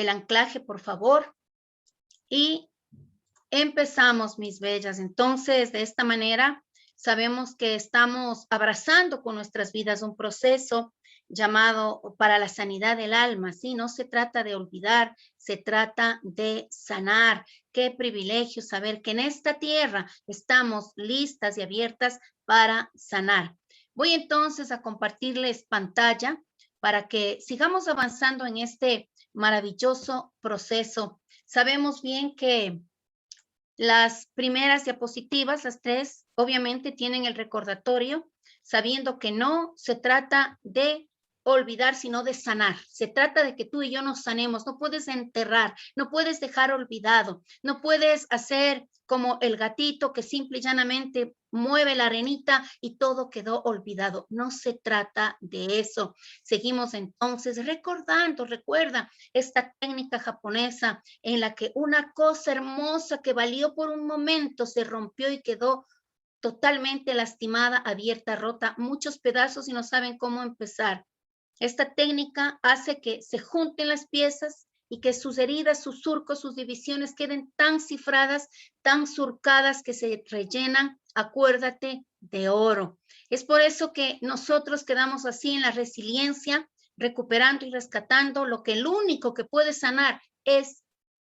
el anclaje, por favor. Y empezamos, mis bellas. Entonces, de esta manera, sabemos que estamos abrazando con nuestras vidas un proceso llamado para la sanidad del alma, ¿sí? No se trata de olvidar, se trata de sanar. Qué privilegio saber que en esta tierra estamos listas y abiertas para sanar. Voy entonces a compartirles pantalla para que sigamos avanzando en este maravilloso proceso. Sabemos bien que las primeras diapositivas, las tres, obviamente tienen el recordatorio, sabiendo que no se trata de olvidar, sino de sanar. Se trata de que tú y yo nos sanemos. No puedes enterrar, no puedes dejar olvidado, no puedes hacer como el gatito que simple y llanamente mueve la arenita y todo quedó olvidado. No se trata de eso. Seguimos entonces recordando, recuerda esta técnica japonesa en la que una cosa hermosa que valió por un momento se rompió y quedó totalmente lastimada, abierta, rota, muchos pedazos y no saben cómo empezar. Esta técnica hace que se junten las piezas y que sus heridas, sus surcos, sus divisiones queden tan cifradas, tan surcadas que se rellenan, acuérdate, de oro. Es por eso que nosotros quedamos así en la resiliencia, recuperando y rescatando lo que el único que puede sanar es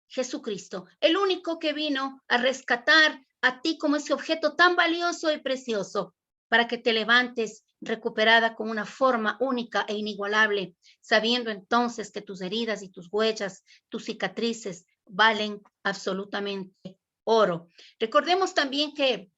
Jesucristo, el único que vino a rescatar a ti como ese objeto tan valioso y precioso para que te levantes recuperada con una forma única e inigualable, sabiendo entonces que tus heridas y tus huellas, tus cicatrices valen absolutamente oro. Recordemos también que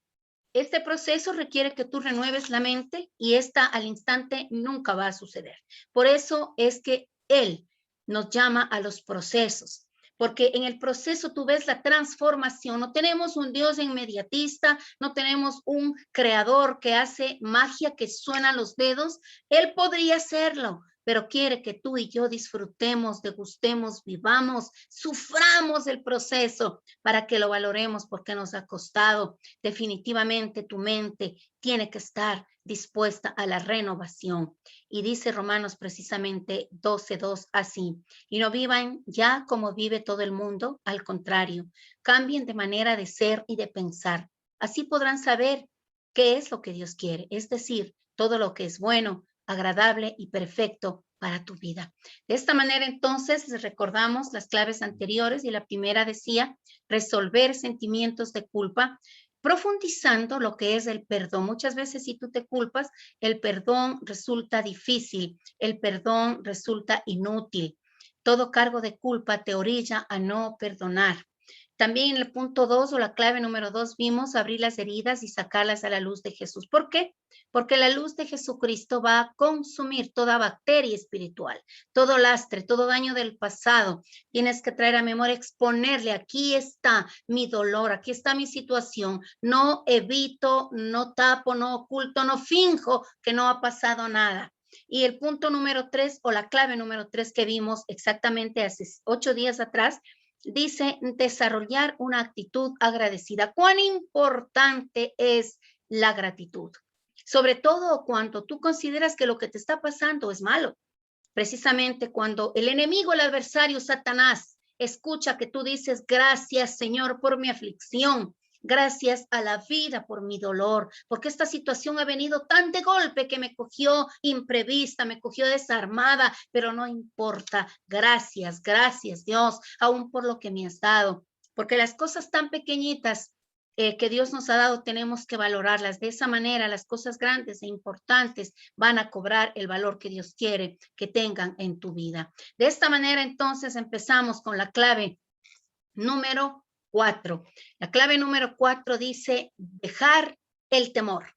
este proceso requiere que tú renueves la mente y esta al instante nunca va a suceder. Por eso es que Él nos llama a los procesos, porque en el proceso tú ves la transformación. No tenemos un Dios inmediatista, no tenemos un creador que hace magia que suena los dedos. Él podría hacerlo, pero quiere que tú y yo disfrutemos, degustemos, vivamos, suframos el proceso para que lo valoremos porque nos ha costado. Definitivamente tu mente tiene que estar dispuesta a la renovación. Y dice Romanos precisamente 12:2 así, y no vivan ya como vive todo el mundo, al contrario, cambien de manera de ser y de pensar. Así podrán saber qué es lo que Dios quiere, es decir, todo lo que es bueno, agradable y perfecto para tu vida. De esta manera, entonces, les recordamos las claves anteriores y la primera decía resolver sentimientos de culpa, profundizando lo que es el perdón. Muchas veces si tú te culpas, el perdón resulta difícil, el perdón resulta inútil. Todo cargo de culpa te orilla a no perdonar. También en el punto 2 o la clave número 2 vimos abrir las heridas y sacarlas a la luz de Jesús. ¿Por qué? Porque la luz de Jesucristo va a consumir toda bacteria espiritual, todo lastre, todo daño del pasado. Tienes que traer a memoria, exponerle, aquí está mi dolor, aquí está mi situación. No evito, no tapo, no oculto, no finjo que no ha pasado nada. Y el punto número 3 o la clave número 3 que vimos exactamente hace 8 días atrás, dice desarrollar una actitud agradecida. ¿Cuán importante es la gratitud? Sobre todo cuando tú consideras que lo que te está pasando es malo. Precisamente cuando el enemigo, el adversario, Satanás, escucha que tú dices, gracias, Señor, por mi aflicción. Gracias a la vida por mi dolor, porque esta situación ha venido tan de golpe que me cogió imprevista, me cogió desarmada, pero no importa. Gracias, gracias Dios, aún por lo que me has dado, porque las cosas tan pequeñitas que Dios nos ha dado tenemos que valorarlas. De esa manera, las cosas grandes e importantes van a cobrar el valor que Dios quiere que tengan en tu vida. De esta manera, entonces, empezamos con la clave número 4. La clave número 4 dice dejar el temor.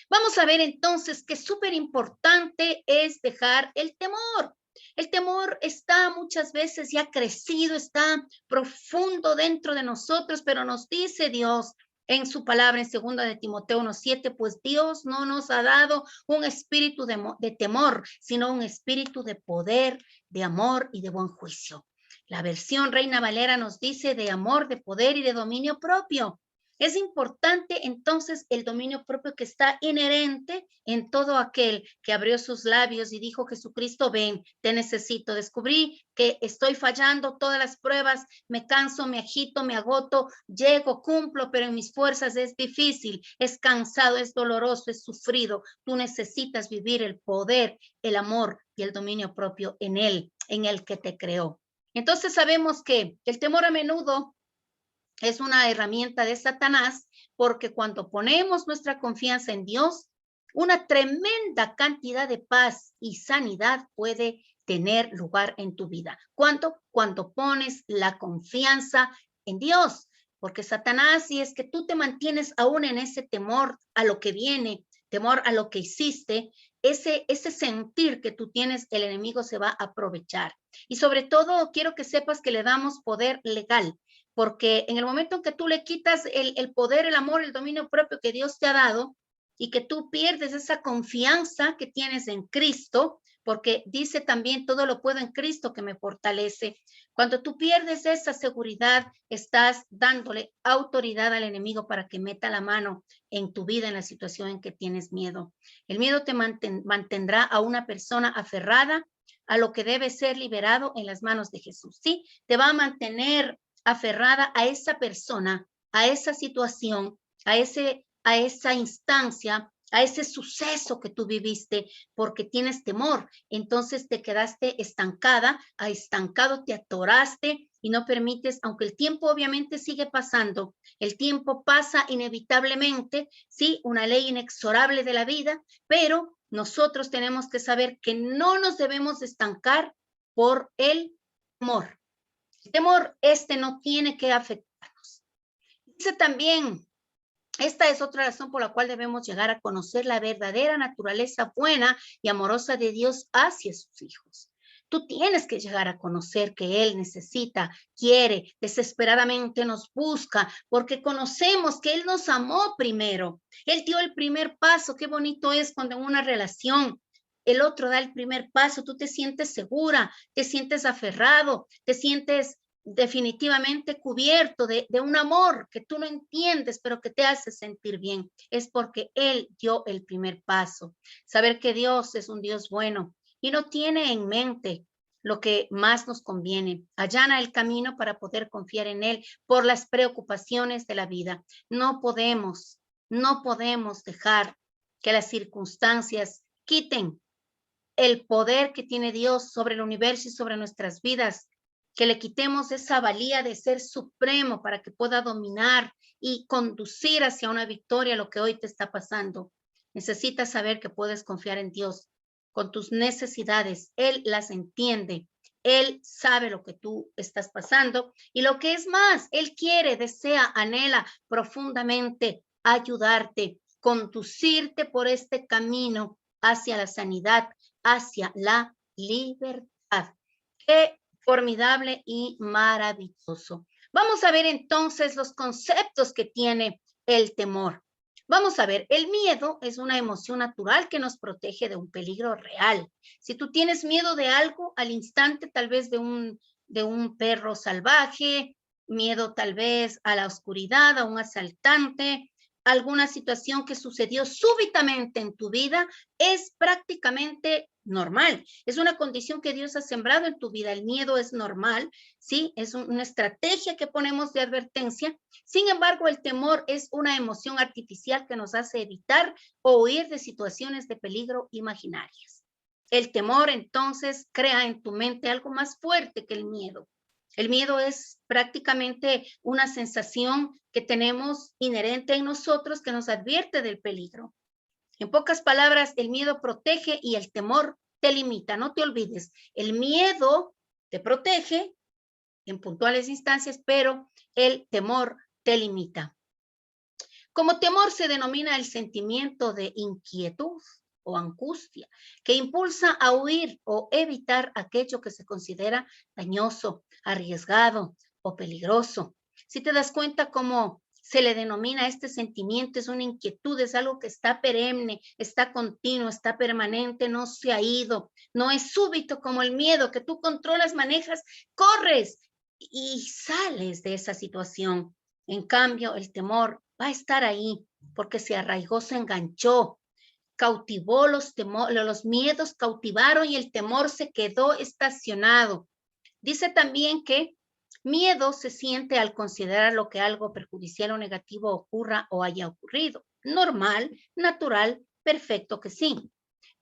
Vamos a ver entonces que súper importante es dejar el temor. El temor está muchas veces ya crecido, está profundo dentro de nosotros, pero nos dice Dios en su palabra en 2 de Timoteo 1:7, pues Dios no nos ha dado un espíritu de temor, sino un espíritu de poder, de amor y de buen juicio. La versión Reina Valera nos dice de amor, de poder y de dominio propio. Es importante entonces el dominio propio que está inherente en todo aquel que abrió sus labios y dijo: Jesucristo, ven, te necesito. Descubrí que estoy fallando todas las pruebas, me canso, me agito, me agoto, llego, cumplo, pero en mis fuerzas es difícil, es cansado, es doloroso, es sufrido. Tú necesitas vivir el poder, el amor y el dominio propio en él, en el que te creó. Entonces sabemos que el temor a menudo es una herramienta de Satanás, porque cuando ponemos nuestra confianza en Dios, una tremenda cantidad de paz y sanidad puede tener lugar en tu vida. ¿Cuánto? Cuando pones la confianza en Dios, porque Satanás, si es que tú te mantienes aún en ese temor a lo que viene, temor a lo que hiciste, ese sentir que tú tienes, el enemigo se va a aprovechar. Y sobre todo, quiero que sepas que le damos poder legal, porque en el momento en que tú le quitas el poder, el amor, el dominio propio que Dios te ha dado y que tú pierdes esa confianza que tienes en Cristo, porque dice también: todo lo puedo en Cristo que me fortalece. Cuando tú pierdes esa seguridad, estás dándole autoridad al enemigo para que meta la mano en tu vida, en la situación en que tienes miedo. El miedo te mantendrá a una persona aferrada a lo que debe ser liberado en las manos de Jesús. Sí, te va a mantener aferrada a esa persona, a esa situación, a esa instancia, a ese suceso que tú viviste, porque tienes temor. Entonces te quedaste estancada, estancado, te atoraste y no permites, aunque el tiempo obviamente sigue pasando, el tiempo pasa inevitablemente, sí, una ley inexorable de la vida, pero nosotros tenemos que saber que no nos debemos estancar por el temor. El temor no tiene que afectarnos. Dice también, esta es otra razón por la cual debemos llegar a conocer la verdadera naturaleza buena y amorosa de Dios hacia sus hijos. Tú tienes que llegar a conocer que Él necesita, quiere, desesperadamente nos busca, porque conocemos que Él nos amó primero. Él dio el primer paso. Qué bonito es cuando en una relación el otro da el primer paso, tú te sientes segura, te sientes aferrado, te sientes definitivamente cubierto de un amor que tú no entiendes, pero que te hace sentir bien. Es porque Él dio el primer paso. Saber que Dios es un Dios bueno y no tiene en mente lo que más nos conviene. Allana el camino para poder confiar en Él por las preocupaciones de la vida. No podemos dejar que las circunstancias quiten el poder que tiene Dios sobre el universo y sobre nuestras vidas, que le quitemos esa valía de ser supremo para que pueda dominar y conducir hacia una victoria lo que hoy te está pasando. Necesitas saber que puedes confiar en Dios con tus necesidades. Él las entiende. Él sabe lo que tú estás pasando y lo que es más, Él quiere, desea, anhela profundamente ayudarte, conducirte por este camino hacia la sanidad, hacia la libertad. Qué formidable y maravilloso. Vamos a ver entonces los conceptos que tiene el temor. Vamos a ver, el miedo es una emoción natural que nos protege de un peligro real. Si tú tienes miedo de algo al instante, tal vez de un perro salvaje, miedo tal vez a la oscuridad, a un asaltante, alguna situación que sucedió súbitamente en tu vida, es prácticamente normal. Es una condición que Dios ha sembrado en tu vida. El miedo es normal, ¿sí? Es una estrategia que ponemos de advertencia. Sin embargo, el temor es una emoción artificial que nos hace evitar o huir de situaciones de peligro imaginarias. El temor, entonces, crea en tu mente algo más fuerte que el miedo. El miedo es prácticamente una sensación que tenemos inherente en nosotros que nos advierte del peligro. En pocas palabras, el miedo protege y el temor te limita. No te olvides, el miedo te protege en puntuales instancias, pero el temor te limita. Como temor se denomina el sentimiento de inquietud o angustia que impulsa a huir o evitar aquello que se considera dañoso, arriesgado o peligroso. Si te das cuenta cómo se le denomina este sentimiento, es una inquietud, es algo que está perenne, está continuo, está permanente, no se ha ido, no es súbito como el miedo que tú controlas, manejas, corres y sales de esa situación. En cambio, el temor va a estar ahí porque se arraigó, se enganchó, cautivó los miedos cautivaron y el temor se quedó estacionado. Dice también que miedo se siente al considerar lo que algo perjudicial o negativo ocurra o haya ocurrido. Normal, natural, perfecto que sí.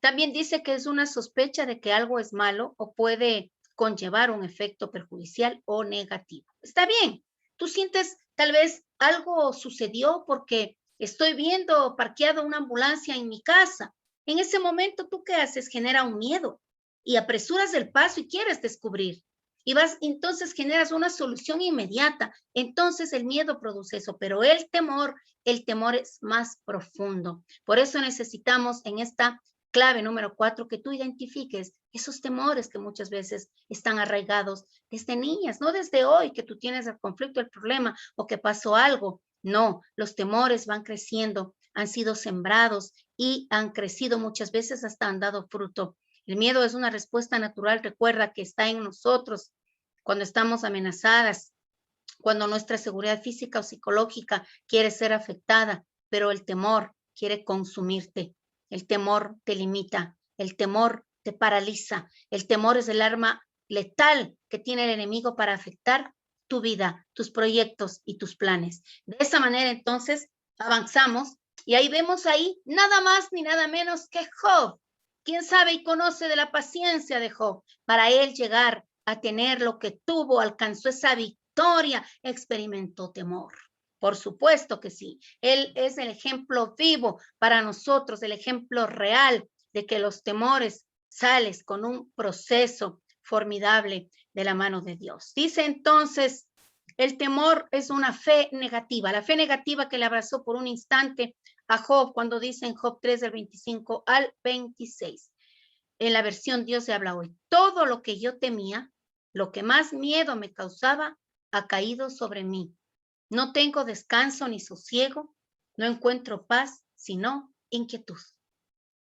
También dice que es una sospecha de que algo es malo o puede conllevar un efecto perjudicial o negativo. Está bien, tú sientes tal vez algo sucedió porque estoy viendo parqueado una ambulancia en mi casa. En ese momento, ¿tú qué haces? Genera un miedo y apresuras el paso y quieres descubrir. Y vas, entonces generas una solución inmediata. Entonces el miedo produce eso, pero el temor es más profundo. Por eso necesitamos en esta clave número 4, que tú identifiques esos temores que muchas veces están arraigados desde niñas, no desde hoy que tú tienes el conflicto, el problema o que pasó algo. No, los temores van creciendo, han sido sembrados y han crecido muchas veces hasta han dado fruto. El miedo es una respuesta natural, recuerda que está en nosotros cuando estamos amenazadas, cuando nuestra seguridad física o psicológica quiere ser afectada, pero el temor quiere consumirte. El temor te limita, el temor te paraliza, el temor es el arma letal que tiene el enemigo para afectar tu vida, tus proyectos y tus planes. De esa manera, entonces, avanzamos y ahí vemos ahí nada más ni nada menos que Job. ¿Quién sabe y conoce de la paciencia de Job? Para él llegar a tener lo que tuvo, alcanzó esa victoria, experimentó temor. Por supuesto que sí. Él es el ejemplo vivo para nosotros, el ejemplo real de que los temores sales con un proceso formidable de la mano de Dios. Dice entonces, el temor es una fe negativa, la fe negativa que le abrazó por un instante a Job cuando dice en Job 3 del 25 al 26. En la versión Dios se habla hoy. Todo lo que yo temía, lo que más miedo me causaba, ha caído sobre mí. No tengo descanso ni sosiego, no encuentro paz, sino inquietud.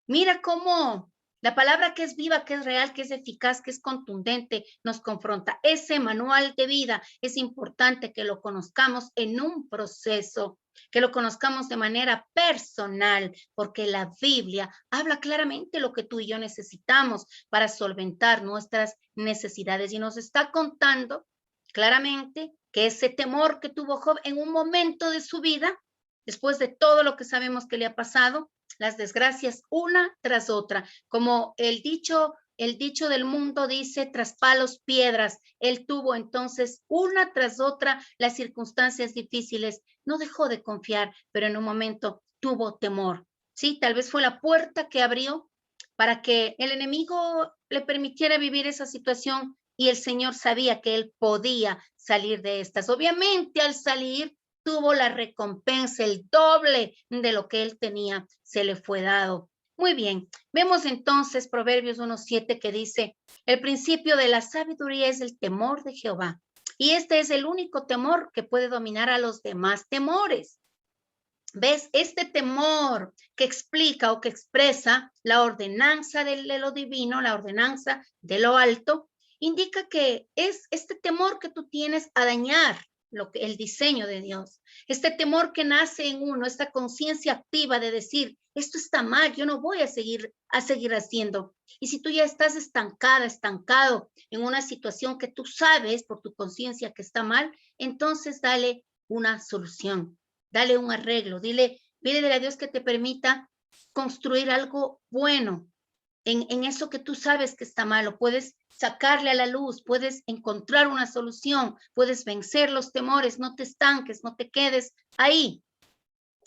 Mira cómo la palabra que es viva, que es real, que es eficaz, que es contundente, nos confronta. Ese manual de vida es importante que lo conozcamos en un proceso, que lo conozcamos de manera personal, porque la Biblia habla claramente lo que tú y yo necesitamos para solventar nuestras necesidades y nos está contando claramente que ese temor que tuvo Job en un momento de su vida, después de todo lo que sabemos que le ha pasado, las desgracias una tras otra, como el dicho del mundo dice, tras palos piedras, él tuvo entonces una tras otra las circunstancias difíciles, no dejó de confiar, pero en un momento tuvo temor, sí, tal vez fue la puerta que abrió para que el enemigo le permitiera vivir esa situación y el Señor sabía que él podía salir de estas. Obviamente al salir tuvo la recompensa, el doble de lo que él tenía, se le fue dado. Muy bien, vemos entonces Proverbios 1:7 que dice, el principio de la sabiduría es el temor de Jehová. Y este es el único temor que puede dominar a los demás temores. ¿Ves? Este temor que explica o que expresa la ordenanza de lo divino, la ordenanza de lo alto, indica que es este temor que tú tienes a dañar el diseño de Dios. Este temor que nace en uno, esta conciencia activa de decir, esto está mal, yo no voy a seguir haciendo. Y si tú ya estás estancada, estancado en una situación que tú sabes por tu conciencia que está mal, entonces dale una solución. Dale un arreglo, pídele a Dios que te permita construir algo bueno en eso que tú sabes que está malo. Puedes sacarle a la luz, puedes encontrar una solución, puedes vencer los temores, no te estanques, no te quedes ahí.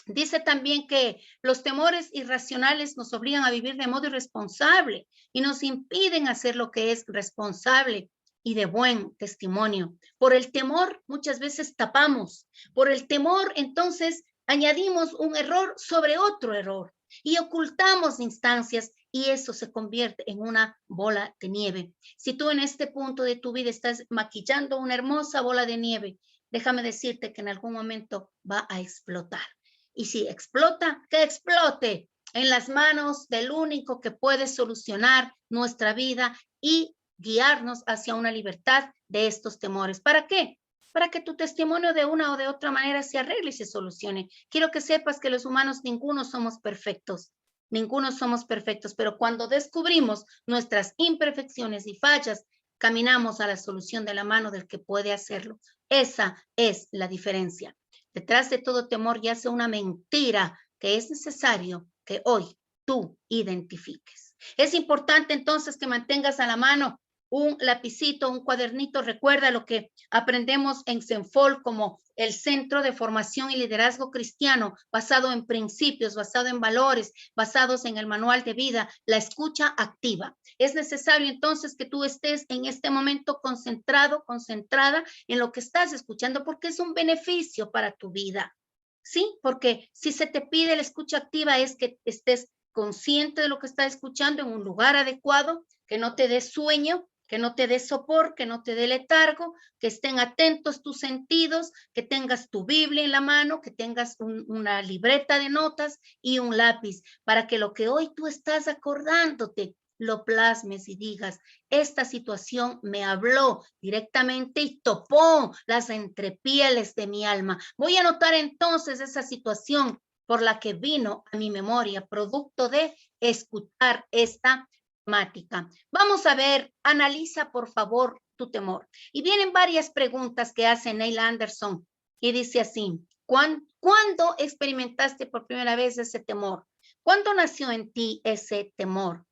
Dice también que los temores irracionales nos obligan a vivir de modo irresponsable y nos impiden hacer lo que es responsable y de buen testimonio. Por el temor muchas veces tapamos, por el temor entonces añadimos un error sobre otro error y ocultamos instancias y eso se convierte en una bola de nieve. Si tú en este punto de tu vida estás maquillando una hermosa bola de nieve, déjame decirte que en algún momento va a explotar. Y si explota, que explote en las manos del único que puede solucionar nuestra vida y guiarnos hacia una libertad de estos temores. ¿Para qué? para que tu testimonio de una o de otra manera se arregle y se solucione. Quiero que sepas que los humanos ninguno somos perfectos. Ninguno somos perfectos, pero cuando descubrimos nuestras imperfecciones y fallas, caminamos a la solución de la mano del que puede hacerlo. Esa es la diferencia. Detrás de todo temor yace una mentira que es necesario que hoy tú identifiques. Es importante entonces que mantengas a la mano un lapicito, un cuadernito. Recuerda lo que aprendemos en CENFOL como el Centro de Formación y Liderazgo Cristiano, basado en principios, basado en valores, basados en el manual de vida, la escucha activa. Es necesario entonces que tú estés en este momento concentrado, concentrada en lo que estás escuchando, porque es un beneficio para tu vida. ¿Sí? Porque si se te pide la escucha activa es que estés consciente de lo que estás escuchando en un lugar adecuado, que no te dé sueño, que no te dé sopor, que no te dé letargo, que estén atentos tus sentidos, que tengas tu Biblia en la mano, que tengas una libreta de notas y un lápiz, para que lo que hoy tú estás acordándote, lo plasmes y digas, esta situación me habló directamente y topó las entrepieles de mi alma. Voy a anotar entonces esa situación por la que vino a mi memoria, producto de escuchar esta temática. Vamos a ver, analiza por favor tu temor. Y vienen varias preguntas que hace Neil Anderson y dice así, ¿cuándo experimentaste por primera vez ese temor? ¿Cuándo nació en ti ese temor?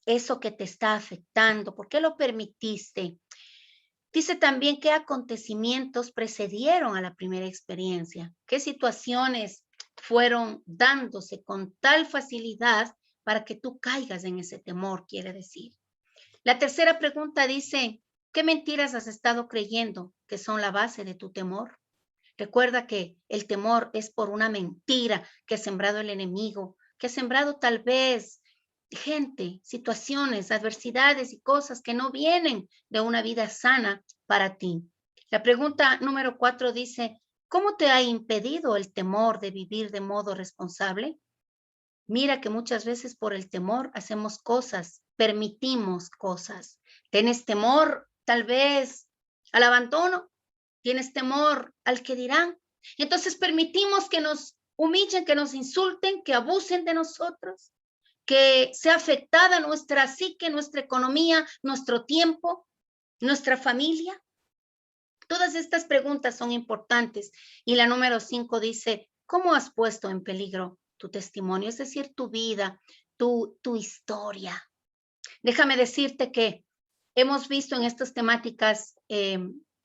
Eso que te está afectando, ¿por qué lo permitiste? Dice también qué acontecimientos precedieron a la primera experiencia, qué situaciones fueron dándose con tal facilidad para que tú caigas en ese temor, quiere decir. La tercera pregunta dice, ¿qué mentiras has estado creyendo que son la base de tu temor? Recuerda que el temor es por una mentira que ha sembrado el enemigo, que ha sembrado tal vez gente, situaciones, adversidades y cosas que no vienen de una vida sana para ti. La pregunta número 4 dice, ¿cómo te ha impedido el temor de vivir de modo responsable? Mira que muchas veces por el temor hacemos cosas, permitimos cosas. ¿Tienes temor tal vez al abandono? ¿Tienes temor al que dirán? Entonces permitimos que nos humillen, que nos insulten, que abusen de nosotros, que sea afectada nuestra psique, nuestra economía, nuestro tiempo, nuestra familia. Todas estas preguntas son importantes. Y la número 5 dice, ¿cómo has puesto en peligro tu testimonio? Es decir, tu vida, tu historia. Déjame decirte que hemos visto en estas temáticas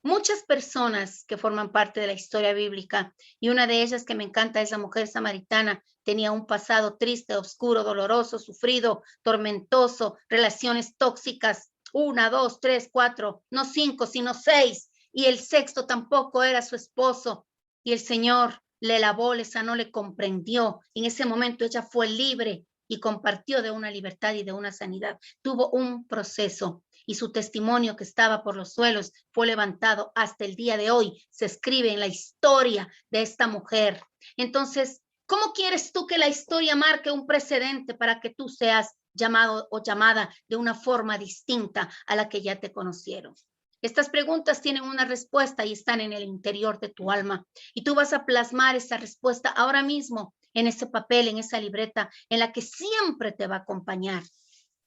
muchas personas que forman parte de la historia bíblica y una de ellas que me encanta es la mujer samaritana. Tenía un pasado triste, oscuro, doloroso, sufrido, tormentoso, relaciones tóxicas, 1, 2, 3, 4, no 5, sino 6, y el sexto tampoco era su esposo, y el Señor le lavó, le sanó, le comprendió. En ese momento ella fue libre y compartió de una libertad y de una sanidad. Tuvo un proceso y su testimonio que estaba por los suelos fue levantado hasta el día de hoy. Se escribe en la historia de esta mujer. Entonces, ¿cómo quieres tú que la historia marque un precedente para que tú seas llamado o llamada de una forma distinta a la que ya te conocieron? Estas preguntas tienen una respuesta y están en el interior de tu alma. Y tú vas a plasmar esa respuesta ahora mismo en ese papel, en esa libreta, en la que siempre te va a acompañar.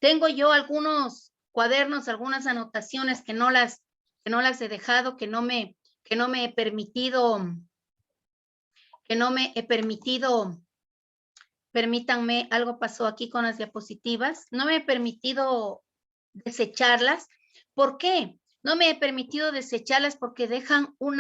Tengo yo algunos cuadernos, algunas anotaciones que no las he dejado, que no me he permitido, permítanme, algo pasó aquí con las diapositivas, no me he permitido desecharlas. ¿Por qué? No me he permitido desecharlas porque dejan un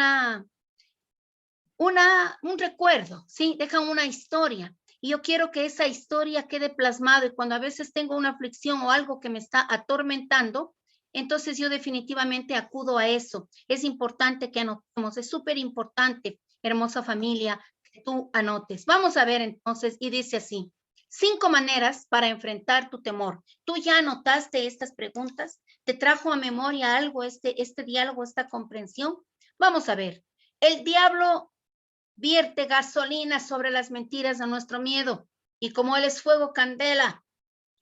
recuerdo, ¿sí? Dejan una historia. Y yo quiero que esa historia quede plasmada y cuando a veces tengo una aflicción o algo que me está atormentando, entonces yo definitivamente acudo a eso. Es importante que anotemos, es súper importante, hermosa familia, que tú anotes. Vamos a ver entonces, y dice así, 5 maneras para enfrentar tu temor. ¿Tú ya anotaste estas preguntas? ¿Te trajo a memoria algo este diálogo, esta comprensión? Vamos a ver. El diablo vierte gasolina sobre las mentiras de nuestro miedo y como él es fuego candela,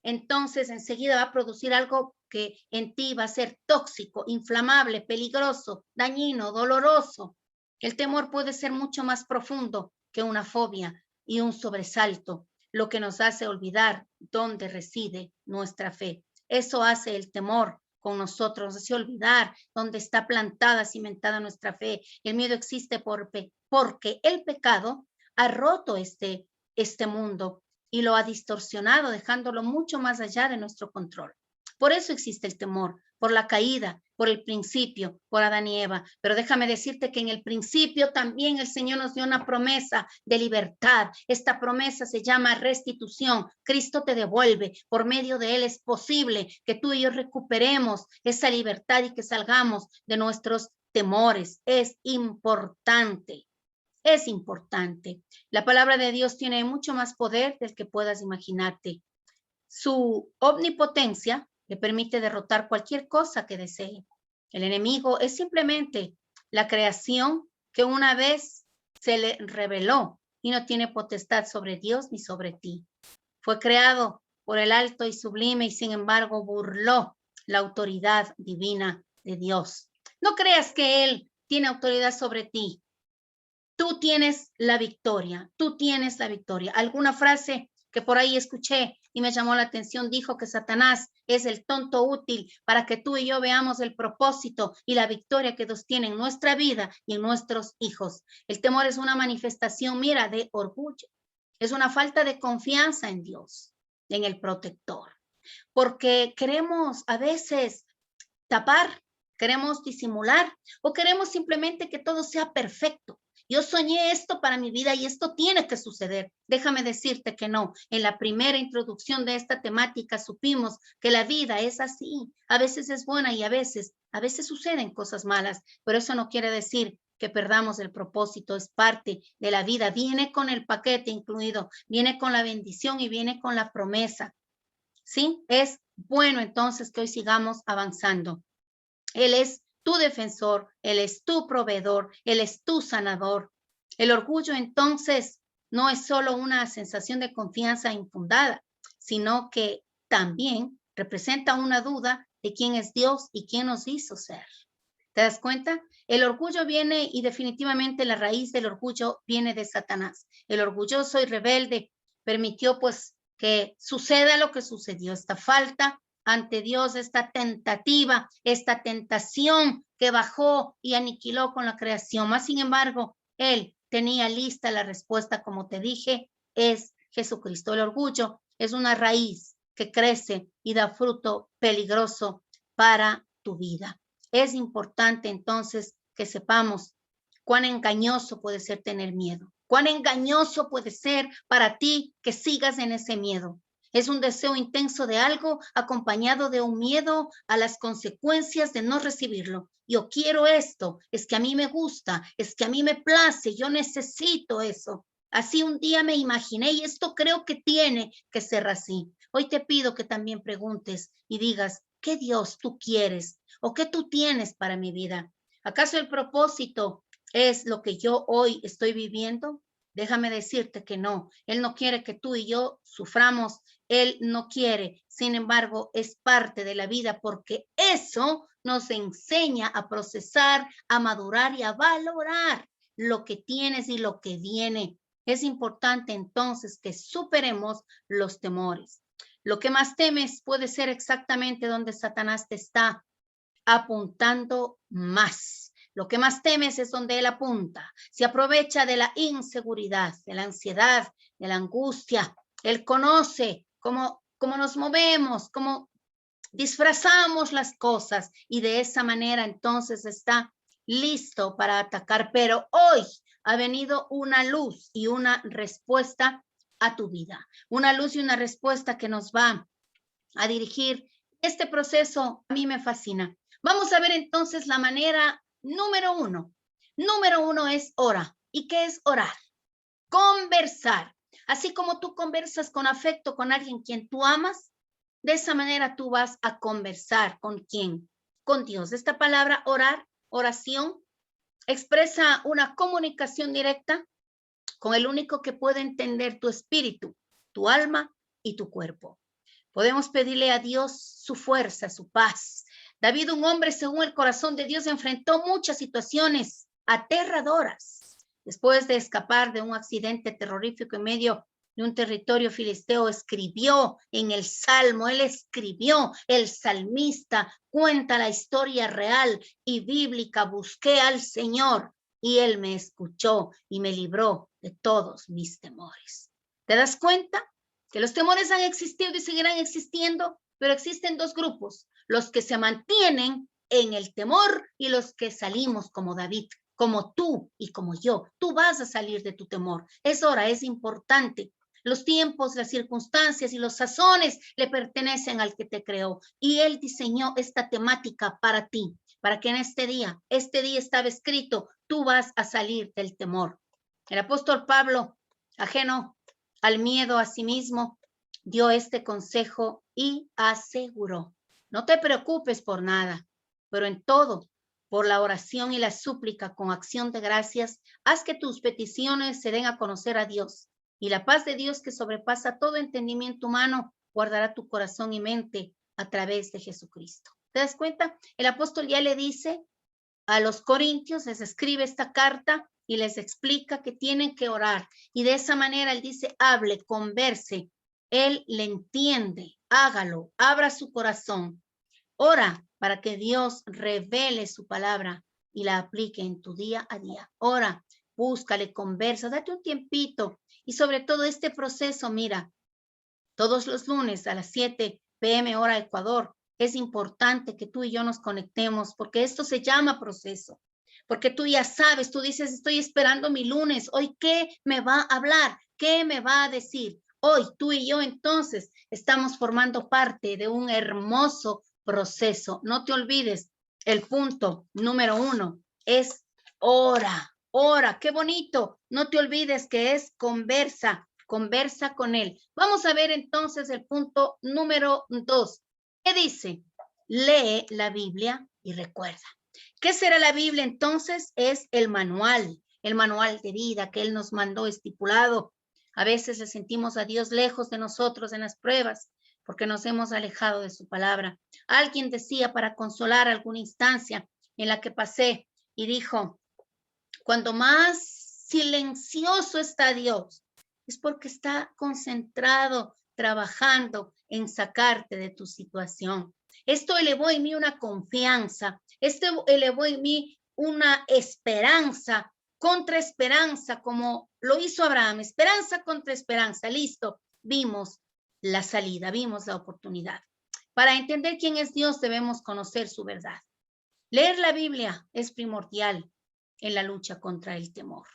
entonces enseguida va a producir algo que en ti va a ser tóxico, inflamable, peligroso, dañino, doloroso. El temor puede ser mucho más profundo que una fobia y un sobresalto, lo que nos hace olvidar dónde reside nuestra fe. Eso hace el temor con nosotros, hace olvidar dónde está plantada, cimentada nuestra fe. El miedo existe porque el pecado ha roto este mundo y lo ha distorsionado, dejándolo mucho más allá de nuestro control. Por eso existe el temor, por la caída, por el principio, por Adán y Eva. Pero déjame decirte que en el principio también el Señor nos dio una promesa de libertad. Esta promesa se llama restitución. Cristo te devuelve. Por medio de Él es posible que tú y yo recuperemos esa libertad y que salgamos de nuestros temores. Es importante. Es importante. La palabra de Dios tiene mucho más poder del que puedas imaginarte. Su omnipotencia le permite derrotar cualquier cosa que desee. El enemigo es simplemente la creación que una vez se le reveló y no tiene potestad sobre Dios ni sobre ti. Fue creado por el alto y sublime y sin embargo burló la autoridad divina de Dios. No creas que Él tiene autoridad sobre ti. Tú tienes la victoria, tú tienes la victoria. Alguna frase que por ahí escuché y me llamó la atención dijo que Satanás es el tonto útil para que tú y yo veamos el propósito y la victoria que Dios tiene en nuestra vida y en nuestros hijos. El temor es una manifestación, mira, de orgullo. Es una falta de confianza en Dios, en el protector. Porque queremos a veces tapar, queremos disimular o queremos simplemente que todo sea perfecto. Yo soñé esto para mi vida y esto tiene que suceder. Déjame decirte que no. En la primera introducción de esta temática supimos que la vida es así. A veces es buena y a veces suceden cosas malas, pero eso no quiere decir que perdamos el propósito. Es parte de la vida. Viene con el paquete incluido, viene con la bendición y viene con la promesa. ¿Sí? Es bueno entonces que hoy sigamos avanzando. Él es tu defensor, Él es tu proveedor, Él es tu sanador. El orgullo entonces no es solo una sensación de confianza infundada, sino que también representa una duda de quién es Dios y quién nos hizo ser. ¿Te das cuenta? El orgullo viene y definitivamente la raíz del orgullo viene de Satanás. El orgulloso y rebelde permitió pues que suceda lo que sucedió, esta falta ante Dios, esta tentativa, esta tentación que bajó y aniquiló con la creación. Más sin embargo, Él tenía lista la respuesta, como te dije, es Jesucristo. El orgullo es una raíz que crece y da fruto peligroso para tu vida. Es importante entonces que sepamos cuán engañoso puede ser tener miedo, cuán engañoso puede ser para ti que sigas en ese miedo. Es un deseo intenso de algo acompañado de un miedo a las consecuencias de no recibirlo. Yo quiero esto, es que a mí me gusta, es que a mí me place, yo necesito eso. Así un día me imaginé y esto creo que tiene que ser así. Hoy te pido que también preguntes y digas, ¿qué Dios tú quieres o qué tú tienes para mi vida? ¿Acaso el propósito es lo que yo hoy estoy viviendo? Déjame decirte que no. Él no quiere que tú y yo suframos. Él no quiere. Sin embargo, es parte de la vida porque eso nos enseña a procesar, a madurar y a valorar lo que tienes y lo que viene. Es importante entonces que superemos los temores. Lo que más temes puede ser exactamente donde Satanás te está apuntando más. Lo que más temes es donde él apunta. Se aprovecha de la inseguridad, de la ansiedad, de la angustia. Él conoce cómo nos movemos, cómo disfrazamos las cosas y de esa manera entonces está listo para atacar. Pero hoy ha venido una luz y una respuesta a tu vida. Una luz y una respuesta que nos va a dirigir. Este proceso a mí me fascina. Vamos a ver entonces la manera número uno. Número uno es orar. ¿Y qué es orar? Conversar. Así como tú conversas con afecto con alguien quien tú amas, de esa manera tú vas a conversar con quién, con Dios. Esta palabra orar, oración, expresa una comunicación directa con el único que puede entender tu espíritu, tu alma y tu cuerpo. Podemos pedirle a Dios su fuerza, su paz. David, un hombre según el corazón de Dios, enfrentó muchas situaciones aterradoras. Después de escapar de un accidente terrorífico en medio de un territorio filisteo, escribió en el Salmo, él escribió, el salmista cuenta la historia real y bíblica. Busqué al Señor y él me escuchó y me libró de todos mis temores. ¿Te das cuenta? Que los temores han existido y seguirán existiendo, pero existen dos grupos, los que se mantienen en el temor y los que salimos como David, como tú y como yo. Tú vas a salir de tu temor. Es hora, es importante. Los tiempos, las circunstancias y los sazones le pertenecen al que te creó y él diseñó esta temática para ti, para que en este día estaba escrito, tú vas a salir del temor. El apóstol Pablo, ajeno al miedo a sí mismo, dio este consejo y aseguró, no te preocupes por nada, pero en todo, por la oración y la súplica con acción de gracias, haz que tus peticiones se den a conocer a Dios. Y la paz de Dios que sobrepasa todo entendimiento humano, guardará tu corazón y mente a través de Jesucristo. ¿Te das cuenta? El apóstol ya le dice a los corintios, les escribe esta carta y les explica que tienen que orar. Y de esa manera él dice, hable, converse. Él le entiende, hágalo, abra su corazón. Ora para que Dios revele su palabra y la aplique en tu día a día. Ora, búscale, conversa, date un tiempito. Y sobre todo este proceso, mira, todos los lunes a las 7 p.m. hora Ecuador, es importante que tú y yo nos conectemos porque esto se llama proceso. Porque tú ya sabes, tú dices, estoy esperando mi lunes, hoy ¿qué me va a hablar? ¿Qué me va a decir? Hoy tú y yo entonces estamos formando parte de un hermoso proceso. No te olvides, el punto número 1 es ora, ora, qué bonito. No te olvides que es conversa con él. Vamos a ver entonces el punto número 2. ¿Qué dice? Lee la Biblia y recuerda. ¿Qué será la Biblia entonces? Es el manual de vida que él nos mandó estipulado. A veces le sentimos a Dios lejos de nosotros en las pruebas porque nos hemos alejado de su palabra. Alguien decía para consolar alguna instancia en la que pasé y dijo, cuando más silencioso está Dios, es porque está concentrado, trabajando en sacarte de tu situación. Esto elevó en mí una confianza, esto elevó en mí una esperanza contra esperanza, como lo hizo Abraham, esperanza contra esperanza, listo, vimos la salida, vimos la oportunidad. Para entender quién es Dios debemos conocer su verdad. Leer la Biblia es primordial en la lucha contra el temor.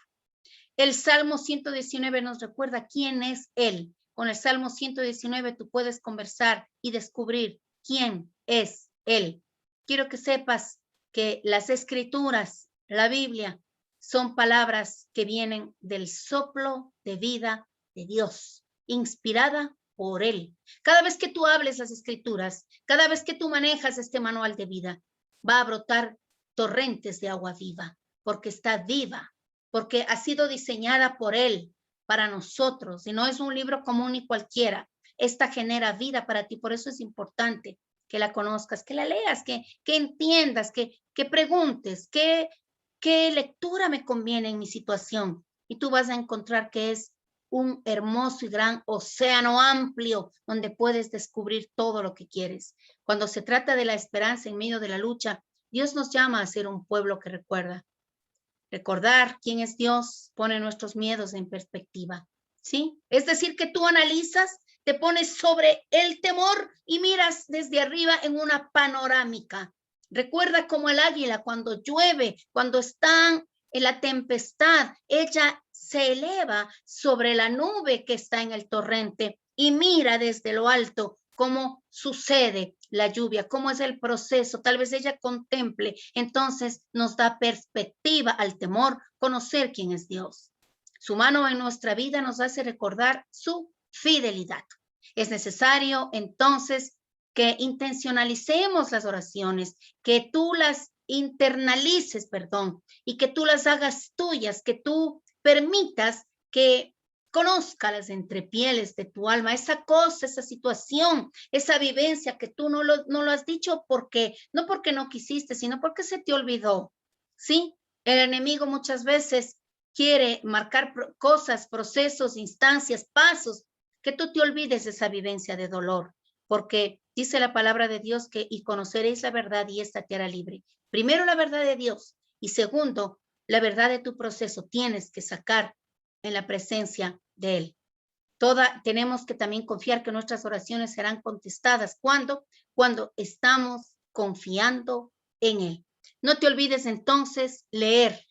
El Salmo 119 nos recuerda quién es Él. Con el Salmo 119 tú puedes conversar y descubrir quién es Él. Quiero que sepas que las escrituras, la Biblia, son palabras que vienen del soplo de vida de Dios, inspirada por Él. Cada vez que tú hables las escrituras, cada vez que tú manejas este manual de vida, va a brotar torrentes de agua viva, porque está viva, porque ha sido diseñada por Él para nosotros, y no es un libro común ni cualquiera. Esta genera vida para ti, por eso es importante que la conozcas, que la leas, que entiendas, que preguntes, qué lectura me conviene en mi situación, y tú vas a encontrar que es un hermoso y gran océano amplio donde puedes descubrir todo lo que quieres. Cuando se trata de la esperanza en medio de la lucha, Dios nos llama a ser un pueblo que recuerda. Recordar quién es Dios pone nuestros miedos en perspectiva, ¿sí? Es decir, que tú analizas, te pones sobre el temor y miras desde arriba en una panorámica. Recuerda como el águila cuando llueve, cuando están en la tempestad, ella se eleva sobre la nube que está en el torrente y mira desde lo alto cómo sucede la lluvia, cómo es el proceso. Tal vez ella contemple, entonces nos da perspectiva al temor, conocer quién es Dios. Su mano en nuestra vida nos hace recordar su fidelidad. Es necesario entonces que intencionalicemos las oraciones, que tú las internalices, y que tú las hagas tuyas, que tú permitas que Conozca las entrepieles de tu alma, esa cosa, esa situación, esa vivencia que tú no lo has dicho porque, no porque no quisiste, sino porque se te olvidó, ¿sí? El enemigo muchas veces quiere marcar cosas, procesos, instancias, pasos, que tú te olvides de esa vivencia de dolor, porque dice la palabra de Dios que y conoceréis la verdad y esta te hará libre. Primero la verdad de Dios y segundo, la verdad de tu proceso tienes que sacar en la presencia de Él. Tenemos que también confiar que nuestras oraciones serán contestadas. ¿Cuándo? Cuando estamos confiando en Él. No te olvides entonces leer.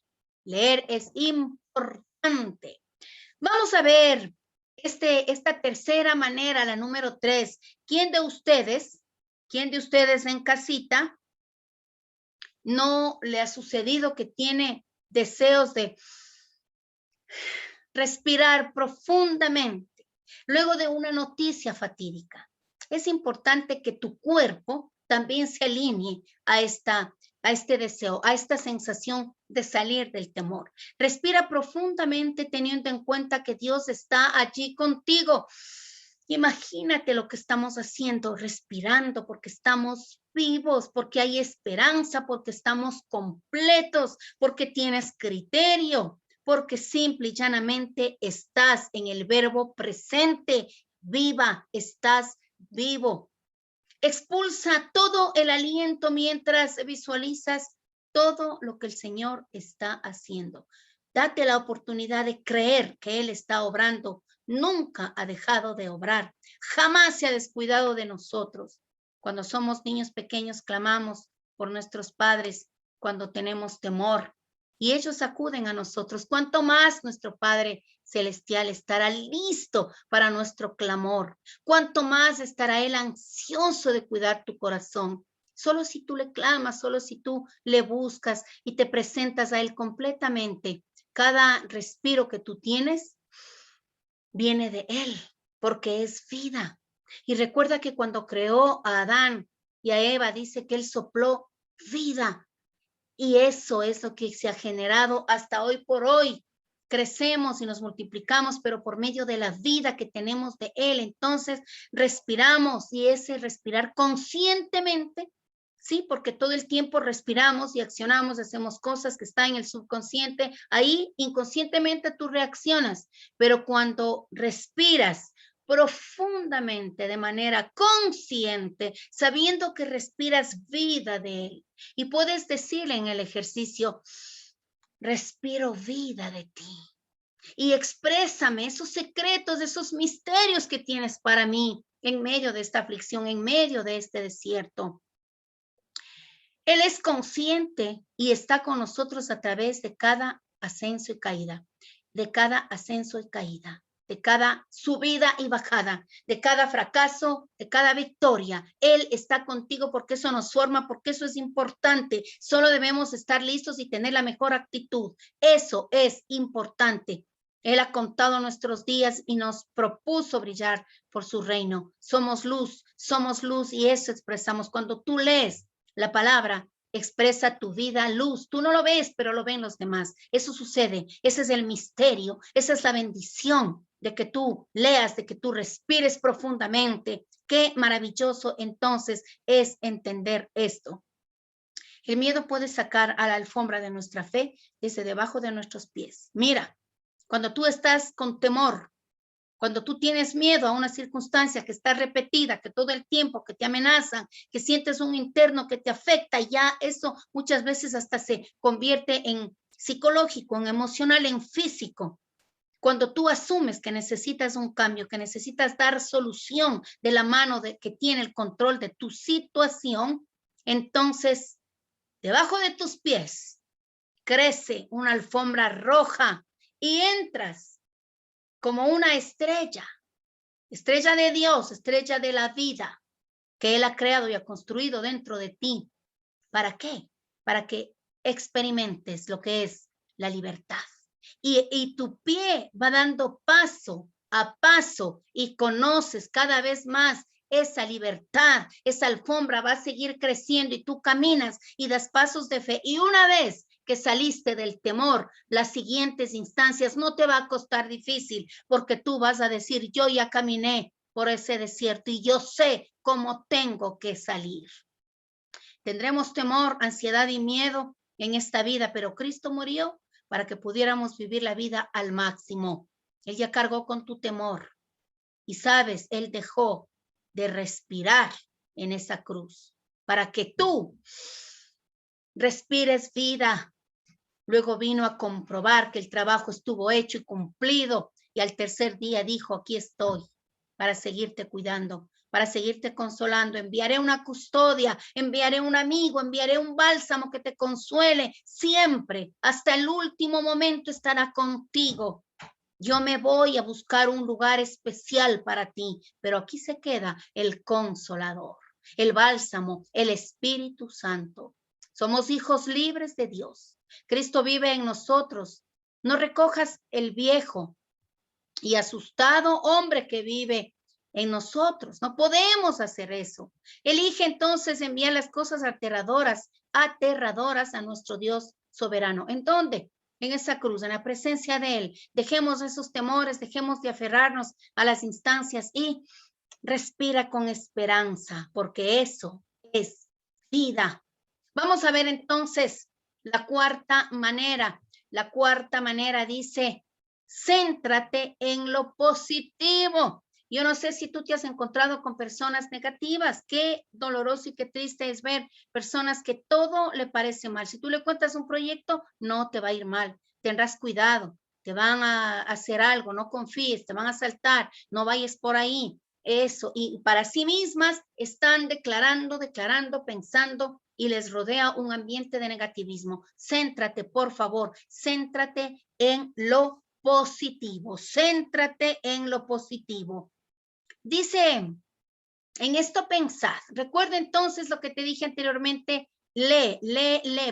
Leer es importante. Vamos a ver esta tercera manera, la número 3. ¿Quién de ustedes en casita no le ha sucedido que tiene deseos de respirar profundamente luego de una noticia fatídica? Es importante que tu cuerpo también se alinee a este deseo, a esta sensación de salir del temor. Respira profundamente teniendo en cuenta que Dios está allí contigo. Imagínate lo que estamos haciendo, respirando porque estamos vivos, porque hay esperanza, porque estamos completos, porque tienes criterio, porque simple y llanamente estás en el verbo presente. Viva, estás vivo. Expulsa todo el aliento mientras visualizas todo lo que el Señor está haciendo. Date la oportunidad de creer que Él está obrando. Nunca ha dejado de obrar. Jamás se ha descuidado de nosotros. Cuando somos niños pequeños, clamamos por nuestros padres cuando tenemos temor y ellos acuden a nosotros. Cuanto más nuestro Padre Celestial estará listo para nuestro clamor. Cuanto más estará Él ansioso de cuidar tu corazón. Solo si tú le clamas, solo si tú le buscas y te presentas a Él completamente. Cada respiro que tú tienes viene de Él, porque es vida. Y recuerda que cuando creó a Adán y a Eva, dice que Él sopló vida. Y eso es lo que se ha generado hasta hoy por hoy. Crecemos y nos multiplicamos, pero por medio de la vida que tenemos de Él. Entonces respiramos y ese respirar conscientemente, sí, porque todo el tiempo respiramos y accionamos, hacemos cosas que están en el subconsciente. Ahí inconscientemente tú reaccionas, pero cuando respiras profundamente, de manera consciente, sabiendo que respiras vida de Él. Y puedes decirle en el ejercicio, respiro vida de ti. Y exprésame esos secretos, esos misterios que tienes para mí en medio de esta aflicción, en medio de este desierto. Él es consciente y está con nosotros a través de cada ascenso y caída, de cada ascenso y caída, de cada subida y bajada, de cada fracaso, de cada victoria. Él está contigo porque eso nos forma, porque eso es importante. Solo debemos estar listos y tener la mejor actitud. Eso es importante. Él ha contado nuestros días y nos propuso brillar por su reino. Somos luz y eso expresamos. Cuando tú lees la palabra, expresa tu vida, luz. Tú no lo ves, pero lo ven los demás. Eso sucede. Ese es el misterio. Esa es la bendición de que tú leas, de que tú respires profundamente. Qué maravilloso entonces es entender esto. El miedo puede sacar a la alfombra de nuestra fe desde debajo de nuestros pies. Mira, cuando tú estás con temor, cuando tú tienes miedo a una circunstancia que está repetida, que todo el tiempo que te amenazan, que sientes un interno que te afecta, ya eso muchas veces hasta se convierte en psicológico, en emocional, en físico. Cuando tú asumes que necesitas un cambio, que necesitas dar solución de la mano de que tiene el control de tu situación, entonces debajo de tus pies crece una alfombra roja y entras como una estrella de Dios, estrella de la vida que Él ha creado y ha construido dentro de ti. ¿Para qué? Para que experimentes lo que es la libertad. Y tu pie va dando paso a paso y conoces cada vez más esa libertad, esa alfombra va a seguir creciendo y tú caminas y das pasos de fe. Y una vez que saliste del temor, las siguientes instancias no te va a costar difícil, porque tú vas a decir, yo ya caminé por ese desierto y yo sé cómo tengo que salir. Tendremos temor, ansiedad y miedo en esta vida, pero Cristo murió para que pudiéramos vivir la vida al máximo. Él ya cargó con tu temor y sabes, Él dejó de respirar en esa cruz para que tú respires vida. Luego vino a comprobar que el trabajo estuvo hecho y cumplido y al tercer día dijo, aquí estoy para seguirte cuidando, para seguirte consolando. Enviaré una custodia, enviaré un amigo, enviaré un bálsamo que te consuele siempre. Hasta el último momento estará contigo. Yo me voy a buscar un lugar especial para ti, pero aquí se queda el Consolador, el bálsamo, el Espíritu Santo. Somos hijos libres de Dios. Cristo vive en nosotros. No recojas el viejo y asustado hombre que vive en nosotros. No podemos hacer eso. Elige entonces enviar las cosas aterradoras a nuestro Dios soberano. ¿En dónde? En esa cruz, en la presencia de Él. Dejemos esos temores, dejemos de aferrarnos a las instancias y respira con esperanza, porque eso es vida. Vamos a ver entonces la cuarta manera. La cuarta manera dice, céntrate en lo positivo. Yo no sé si tú te has encontrado con personas negativas. Qué doloroso y qué triste es ver personas que todo le parece mal. Si tú le cuentas un proyecto, no te va a ir mal. Tendrás cuidado. Te van a hacer algo, no confíes, te van a asaltar, no vayas por ahí. Eso, y para sí mismas están declarando, pensando, y les rodea un ambiente de negativismo. Céntrate, por favor, céntrate en lo positivo, céntrate en lo positivo. Dice, en esto pensad. Recuerda entonces lo que te dije anteriormente, lee,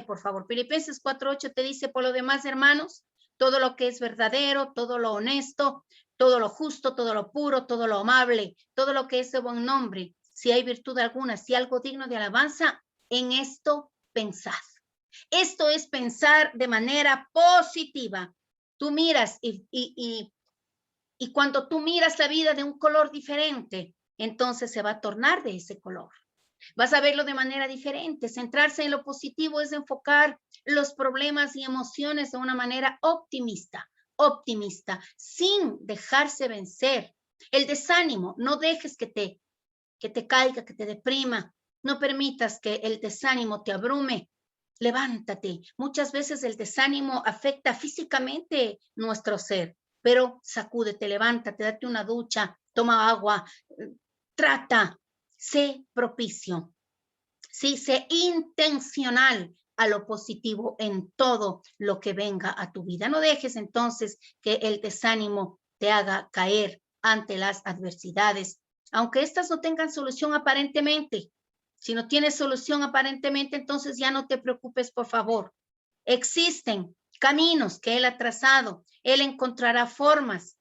por favor. Filipenses 4:8 te dice, por lo demás, hermanos, todo lo que es verdadero, todo lo honesto, todo lo justo, todo lo puro, todo lo amable, todo lo que es de buen nombre, si hay virtud alguna, si algo digno de alabanza, en esto pensad. Esto es pensar de manera positiva. Tú miras y cuando tú miras la vida de un color diferente, entonces se va a tornar de ese color. Vas a verlo de manera diferente. Centrarse en lo positivo es enfocar los problemas y emociones de una manera optimista, sin dejarse vencer. El desánimo, no dejes que te caiga, que te deprima. No permitas que el desánimo te abrume. Levántate. Muchas veces el desánimo afecta físicamente nuestro ser, pero sacúdete, levántate, date una ducha, toma agua, trata, sé propicio. Sí, sé intencional a lo positivo en todo lo que venga a tu vida. No dejes entonces que el desánimo te haga caer ante las adversidades, aunque estas no tengan solución aparentemente. Si no tienes solución aparentemente, entonces ya no te preocupes, por favor. Existen caminos que Él ha trazado. Él encontrará formas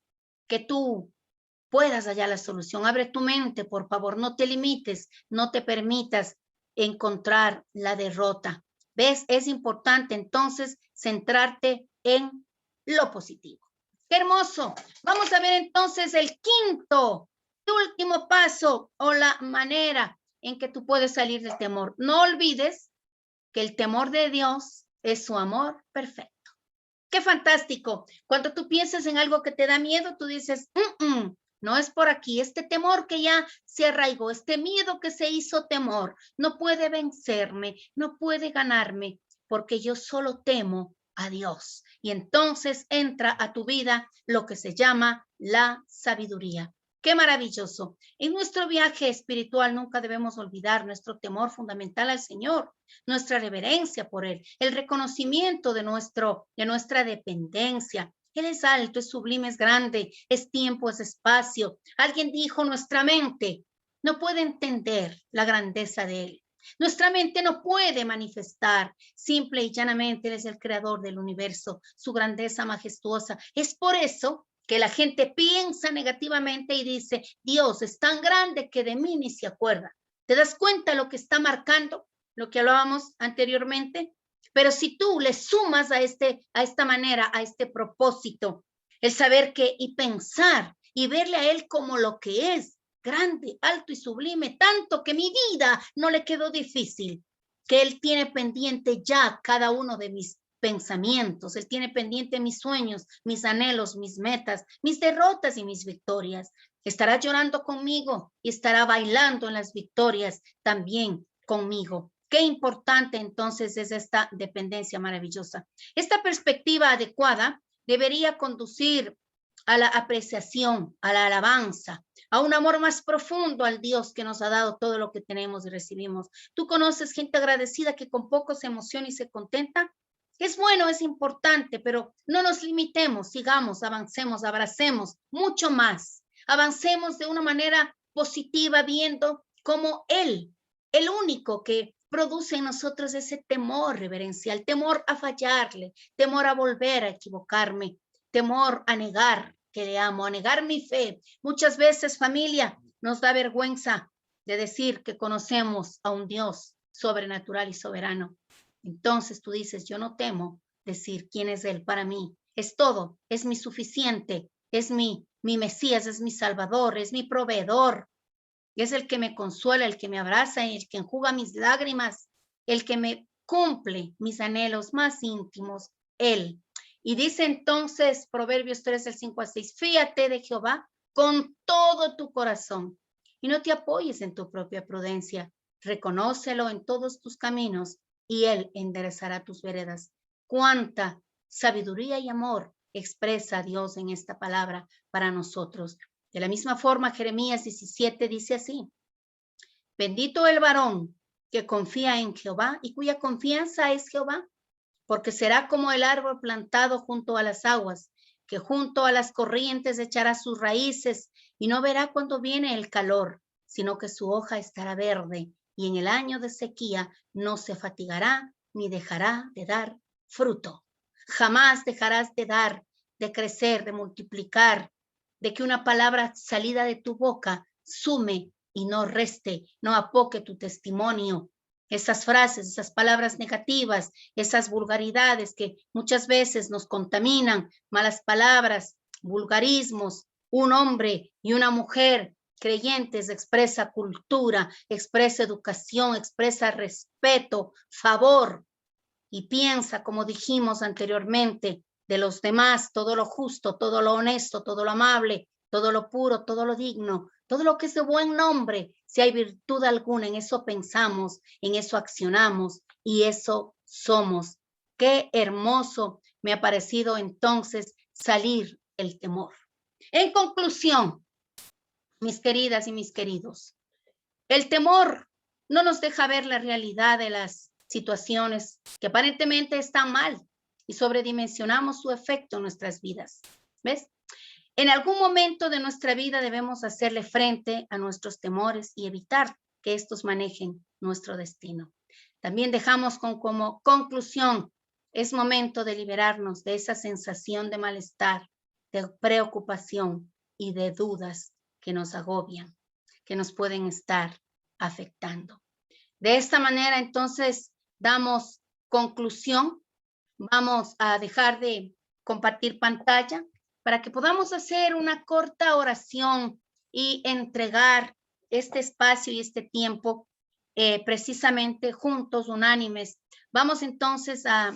que tú puedas hallar la solución. Abre tu mente, por favor. No te limites, no te permitas encontrar la derrota. ¿Ves? Es importante entonces centrarte en lo positivo. ¡Qué hermoso! Vamos a ver entonces el quinto y último paso o la manera en que tú puedes salir del temor. No olvides que el temor de Dios es su amor perfecto. ¡Qué fantástico! Cuando tú piensas en algo que te da miedo, tú dices, no es por aquí. Este temor que ya se arraigó, este miedo que se hizo temor, no puede vencerme, no puede ganarme, porque yo solo temo a Dios. Y entonces entra a tu vida lo que se llama la sabiduría. ¡Qué maravilloso! En nuestro viaje espiritual nunca debemos olvidar nuestro temor fundamental al Señor, nuestra reverencia por Él, el reconocimiento de nuestra dependencia. Él es alto, es sublime, es grande, es tiempo, es espacio. Alguien dijo, nuestra mente no puede entender la grandeza de Él. Nuestra mente no puede manifestar, simple y llanamente Él es el creador del universo, su grandeza majestuosa. Es por eso que la gente piensa negativamente y dice, Dios es tan grande que de mí ni se acuerda. ¿Te das cuenta lo que está marcando? Lo que hablábamos anteriormente, Pero si tú le sumas a esta manera, a este propósito, el saber que y pensar y verle a él como lo que es, grande, alto y sublime, tanto que mi vida no le quedó difícil, que él tiene pendiente ya cada uno de mis pensamientos, él tiene pendiente mis sueños, mis anhelos, mis metas, mis derrotas y mis victorias. Estará llorando conmigo y estará bailando en las victorias también conmigo. Qué importante entonces es esta dependencia maravillosa. Esta perspectiva adecuada debería conducir a la apreciación, a la alabanza, a un amor más profundo al Dios que nos ha dado todo lo que tenemos y recibimos. ¿Tú conoces gente agradecida que con poco se emociona y se contenta? Es bueno, es importante, pero no nos limitemos, sigamos, avancemos, abracemos mucho más. Avancemos de una manera positiva viendo cómo Él, el único que produce en nosotros ese temor reverencial, temor a fallarle, temor a volver a equivocarme, temor a negar que le amo, a negar mi fe. Muchas veces, familia, nos da vergüenza de decir que conocemos a un Dios sobrenatural y soberano. Entonces tú dices, yo no temo decir quién es Él para mí. Es todo, es mi suficiente, es mi Mesías, es mi Salvador, es mi proveedor. Es el que me consuela, el que me abraza, el que enjuga mis lágrimas, el que me cumple mis anhelos más íntimos, Él. Y dice entonces Proverbios 3, del 5 al 6, fíate de Jehová con todo tu corazón y no te apoyes en tu propia prudencia. Reconócelo en todos tus caminos y Él enderezará tus veredas. Cuánta sabiduría y amor expresa Dios en esta palabra para nosotros. De la misma forma, Jeremías 17 dice así, bendito el varón que confía en Jehová y cuya confianza es Jehová, porque será como el árbol plantado junto a las aguas, que junto a las corrientes echará sus raíces y no verá cuando viene el calor, sino que su hoja estará verde y en el año de sequía no se fatigará ni dejará de dar fruto. Jamás dejarás de dar, de crecer, de multiplicar, de que una palabra salida de tu boca sume y no reste, no apoque tu testimonio. Esas frases, esas palabras negativas, esas vulgaridades que muchas veces nos contaminan, malas palabras, vulgarismos. Un hombre y una mujer creyentes expresa cultura, expresa educación, expresa respeto, favor y piensa, como dijimos anteriormente, de los demás, todo lo justo, todo lo honesto, todo lo amable, todo lo puro, todo lo digno, todo lo que es de buen nombre. Si hay virtud alguna, en eso pensamos, en eso accionamos y eso somos. Qué hermoso me ha parecido entonces salir el temor. En conclusión, mis queridas y mis queridos, el temor no nos deja ver la realidad de las situaciones que aparentemente están mal y sobredimensionamos su efecto en nuestras vidas. ¿Ves? En algún momento de nuestra vida debemos hacerle frente a nuestros temores y evitar que estos manejen nuestro destino. También dejamos como conclusión, es momento de liberarnos de esa sensación de malestar, de preocupación y de dudas que nos agobian, que nos pueden estar afectando. De esta manera, entonces, damos conclusión. Vamos a dejar de compartir pantalla para que podamos hacer una corta oración y entregar este espacio y este tiempo precisamente juntos, unánimes. Vamos entonces a